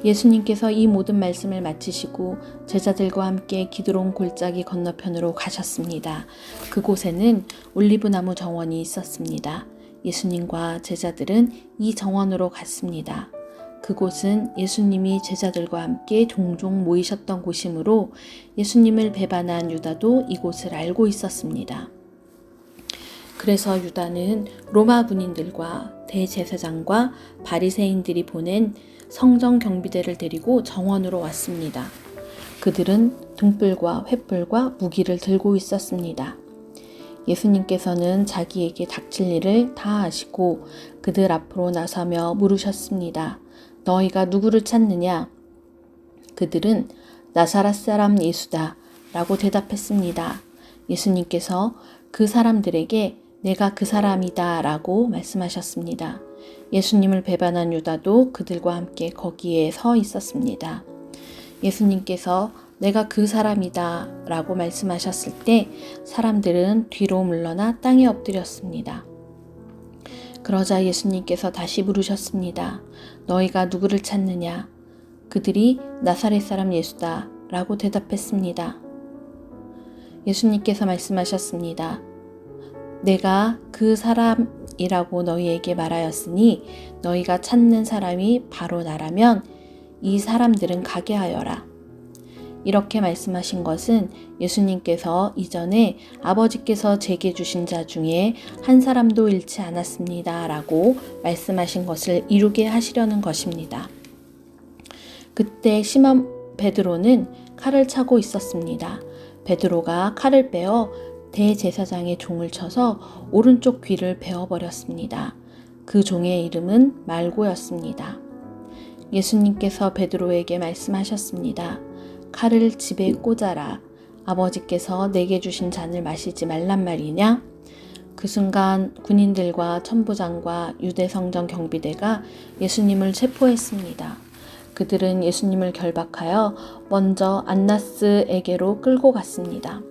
예수님께서 이 모든 말씀을 마치시고 제자들과 함께 기드론 골짜기 건너편으로 가셨습니다. 그곳에는 올리브나무 정원이 있었습니다. 예수님과 제자들은 이 정원으로 갔습니다. 그곳은 예수님이 제자들과 함께 종종 모이셨던 곳이므로 예수님을 배반한 유다도 이곳을 알고 있었습니다. 그래서 유다는 로마 군인들과 대제사장과 바리새인들이 보낸 성전 경비대를 데리고 정원으로 왔습니다. 그들은 등불과 횃불과 무기를 들고 있었습니다. 예수님께서는 자기에게 닥칠 일을 다 아시고 그들 앞으로 나서며 물으셨습니다. 너희가 누구를 찾느냐? 그들은 나사렛 사람 예수다 라고 대답했습니다. 예수님께서 그 사람들에게 내가 그 사람이다 라고 말씀하셨습니다. 예수님을 배반한 유다도 그들과 함께 거기에 서 있었습니다. 예수님께서 내가 그 사람이다 라고 말씀하셨을 때 사람들은 뒤로 물러나 땅에 엎드렸습니다. 그러자 예수님께서 다시 물으셨습니다. 너희가 누구를 찾느냐? 그들이 나사렛 사람 예수다 라고 대답했습니다. 예수님께서 말씀하셨습니다. 내가 그 사람이라고 너희에게 말하였으니 너희가 찾는 사람이 바로 나라면 이 사람들은 가게 하여라. 이렇게 말씀하신 것은 예수님께서 이전에 아버지께서 제게 주신 자 중에 한 사람도 잃지 않았습니다 라고 말씀하신 것을 이루게 하시려는 것입니다. 그때 시몬 베드로는 칼을 차고 있었습니다. 베드로가 칼을 빼어 대제사장의 종을 쳐서 오른쪽 귀를 베어버렸습니다. 그 종의 이름은 말고였습니다. 예수님께서 베드로에게 말씀하셨습니다. 칼을 집에 꽂아라. 아버지께서 내게 주신 잔을 마시지 말란 말이냐? 그 순간 군인들과 천부장과 유대 성전 경비대가 예수님을 체포했습니다. 그들은 예수님을 결박하여 먼저 안나스에게로 끌고 갔습니다.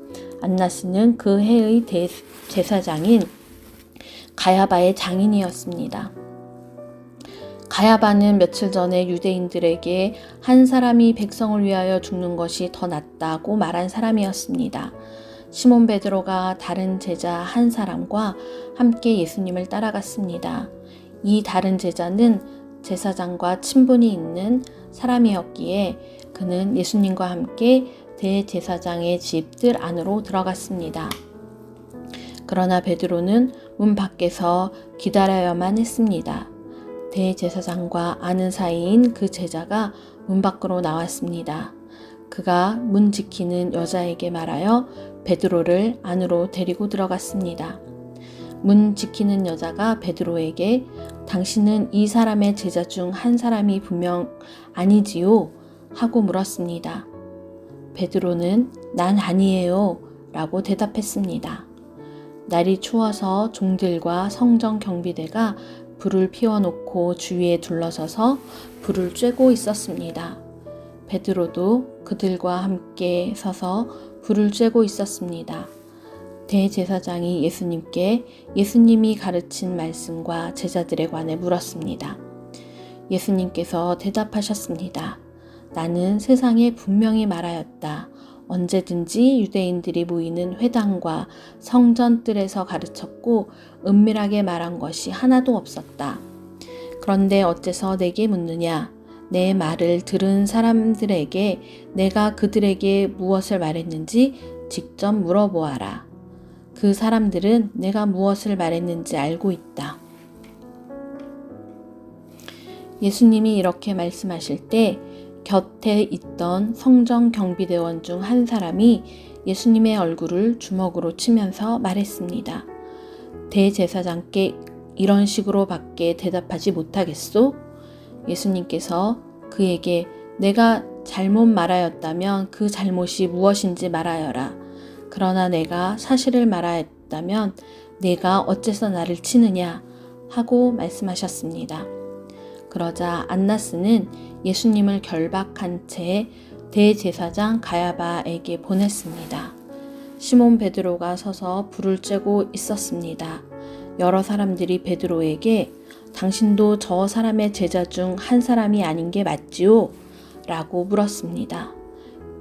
안나스는 그 해의 대제사장인 가야바의 장인이었습니다. 가야바는 며칠 전에 유대인들에게 한 사람이 백성을 위하여 죽는 것이 더 낫다고 말한 사람이었습니다. 시몬 베드로가 다른 제자 한 사람과 함께 예수님을 따라갔습니다. 이 다른 제자는 제사장과 친분이 있는 사람이었기에 그는 예수님과 함께 대제사장의 집들 안으로 들어갔습니다. 그러나 베드로는 문 밖에서 기다려야만 했습니다. 대제사장과 아는 사이인 그 제자가 문 밖으로 나왔습니다. 그가 문 지키는 여자에게 말하여 베드로를 안으로 데리고 들어갔습니다. 문 지키는 여자가 베드로에게 당신은 이 사람의 제자 중 한 사람이 분명 아니지요? 하고 물었습니다. 베드로는 난 아니에요 라고 대답했습니다. 날이 추워서 종들과 성전 경비대가 불을 피워놓고 주위에 둘러서서 불을 쬐고 있었습니다. 베드로도 그들과 함께 서서 불을 쬐고 있었습니다. 대제사장이 예수님께 예수님이 가르친 말씀과 제자들에 관해 물었습니다. 예수님께서 대답하셨습니다. 나는 세상에 분명히 말하였다. 언제든지 유대인들이 모이는 회당과 성전뜰에서 가르쳤고 은밀하게 말한 것이 하나도 없었다. 그런데 어째서 내게 묻느냐? 내 말을 들은 사람들에게 내가 그들에게 무엇을 말했는지 직접 물어보아라. 그 사람들은 내가 무엇을 말했는지 알고 있다. 예수님이 이렇게 말씀하실 때 곁에 있던 성전 경비대원 중 한 사람이 예수님의 얼굴을 주먹으로 치면서 말했습니다. 대제사장께 이런 식으로 밖에 대답하지 못하겠소? 예수님께서 그에게 내가 잘못 말하였다면 그 잘못이 무엇인지 말하여라. 그러나 내가 사실을 말하였다면 내가 어째서 나를 치느냐 하고 말씀하셨습니다. 그러자 안나스는 예수님을 결박한 채 대제사장 가야바에게 보냈습니다. 시몬 베드로가 서서 불을 쬐고 있었습니다. 여러 사람들이 베드로에게 당신도 저 사람의 제자 중 한 사람이 아닌 게 맞지요? 라고 물었습니다.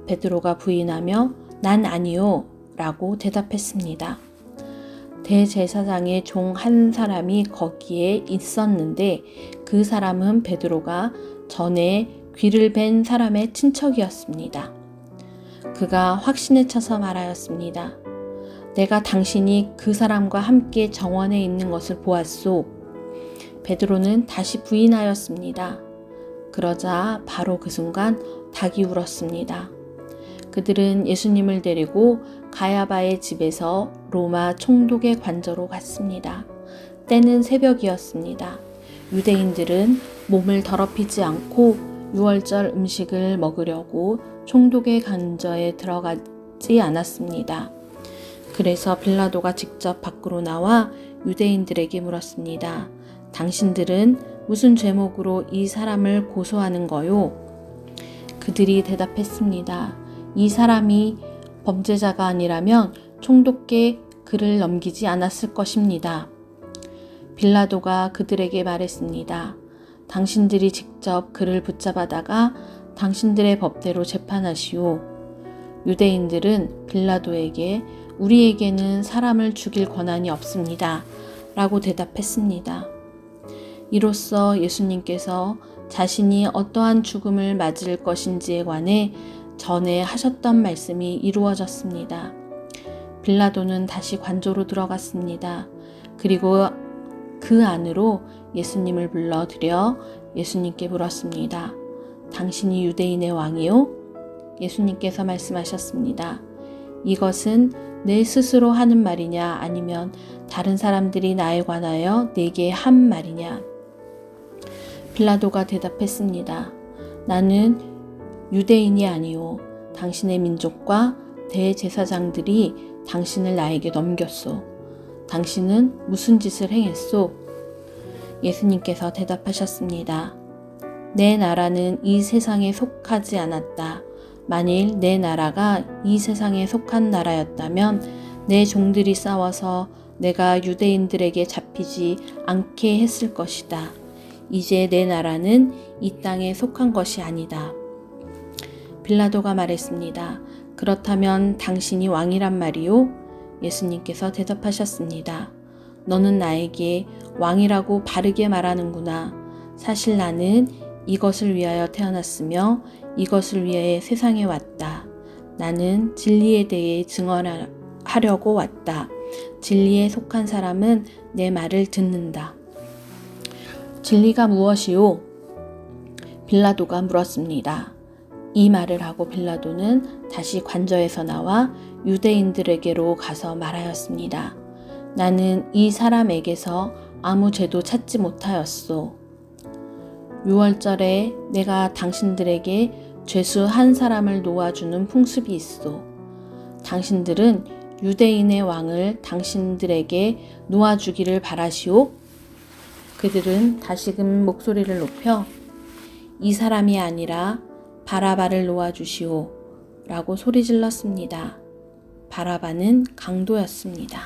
베드로가 부인하며 난 아니요 라고 대답했습니다. 대제사장의 종 한 사람이 거기에 있었는데 그 사람은 베드로가 전에 귀를 벤 사람의 친척이었습니다. 그가 확신에 차서 말하였습니다. 내가 당신이 그 사람과 함께 정원에 있는 것을 보았소. 베드로는 다시 부인하였습니다. 그러자 바로 그 순간 닭이 울었습니다. 그들은 예수님을 데리고 가야바의 집에서 로마 총독의 관저로 갔습니다. 때는 새벽이었습니다. 유대인들은 몸을 더럽히지 않고 유월절 음식을 먹으려고 총독의 관저에 들어가지 않았습니다. 그래서 빌라도가 직접 밖으로 나와 유대인들에게 물었습니다. 당신들은 무슨 죄목으로 이 사람을 고소하는 거요? 그들이 대답했습니다. 이 사람이 범죄자가 아니라면 총독께 그를 넘기지 않았을 것입니다. 빌라도가 그들에게 말했습니다. 당신들이 직접 그를 붙잡아다가 당신들의 법대로 재판하시오. 유대인들은 빌라도에게 우리에게는 사람을 죽일 권한이 없습니다. 라고 대답했습니다. 이로써 예수님께서 자신이 어떠한 죽음을 맞을 것인지에 관해 전에 하셨던 말씀이 이루어졌습니다. 빌라도는 다시 관저로 들어갔습니다. 그리고 그 안으로 예수님을 불러들여 예수님께 물었습니다. 당신이 유대인의 왕이요? 예수님께서 말씀하셨습니다. 이것은 내 스스로 하는 말이냐 아니면 다른 사람들이 나에 관하여 내게 한 말이냐? 빌라도가 대답했습니다. 나는 유대인이 아니오. 당신의 민족과 대제사장들이 당신을 나에게 넘겼소. 당신은 무슨 짓을 행했소? 예수님께서 대답하셨습니다. 내 나라는 이 세상에 속하지 않았다. 만일 내 나라가 이 세상에 속한 나라였다면 내 종들이 싸워서 내가 유대인들에게 잡히지 않게 했을 것이다. 이제 내 나라는 이 땅에 속한 것이 아니다. 빌라도가 말했습니다. 그렇다면 당신이 왕이란 말이요? 예수님께서 대답하셨습니다. 너는 나에게 왕이라고 바르게 말하는구나. 사실 나는 이것을 위하여 태어났으며 이것을 위해 세상에 왔다. 나는 진리에 대해 증언하려고 왔다. 진리에 속한 사람은 내 말을 듣는다. 진리가 무엇이요? 빌라도가 물었습니다. 이 말을 하고 빌라도는 다시 관저에서 나와 유대인들에게로 가서 말하였습니다. 나는 이 사람에게서 아무 죄도 찾지 못하였소. 유월절에 내가 당신들에게 죄수 한 사람을 놓아주는 풍습이 있소. 당신들은 유대인의 왕을 당신들에게 놓아주기를 바라시오? 그들은 다시금 목소리를 높여 이 사람이 아니라 바라바를 놓아주시오 라고 소리질렀습니다. 바라바는 강도였습니다.